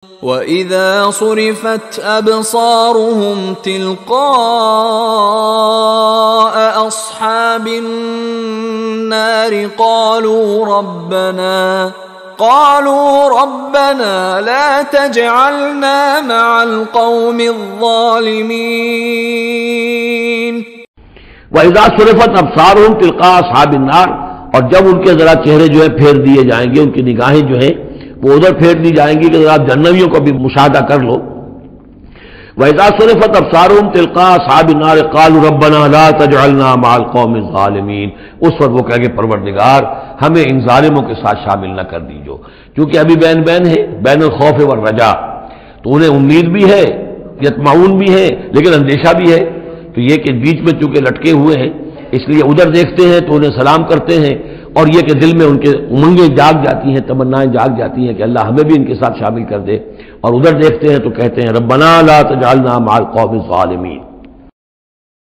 وَإِذَا صُرِفَتْ أَبْصَارُهُمْ تِلْقَاءَ أَصْحَابِ النَّارِ قَالُوا رَبَّنَا لَا تَجْعَلْنَا مَعَ الْقَوْمِ الظَّالِمِينَ وَإِذَا صُرِفَتْ أَبْصَارُهُمْ تِلْقَاءَ أَصْحَابِ النَّارِ، اور جب ان کے ذرا چہرے جو ہے پھیر دیے جائیں گے، ان کی نگاہیں جو ہیں وہ ادھر پھیر دی جائیں گی کہ ذرا جہنمیوں کو بھی مشاہدہ کر لو۔ وَإِذَا صُرِفَتْ أَبْصَارُهُمْ تِلْقَاءَ أَصْحَابِ النَّارِ قَالُوا رَبَّنَا لَا تَجْعَلْنَا مَعَ الْقَوْمِ الظَّالِمِينَ، اس وقت وہ کہیں گے پروردگار ہمیں ان ظالموں کے ساتھ شامل نہ کر دیجو، کیونکہ ابھی بین ہے، بین الخوف والرجاء، تو انہیں امید بھی ہے، یطمعون بھی ہے، لیکن اندیشہ بھی ہے، تو یہ کہ بیچ میں چونکہ لٹکے ہوئے ہیں اس لیے ادھر دیکھتے ہیں تو انہیں سلام کرتے ہیں، اور یہ کہ دل میں ان کے امنگیں جاگ جاتی ہیں، تمنائیں جاگ جاتی ہیں کہ اللہ ہمیں بھی ان کے ساتھ شامل کر دے، اور ادھر دیکھتے ہیں تو کہتے ہیں ربنا لا تجعلنا مع القوم الظالمین۔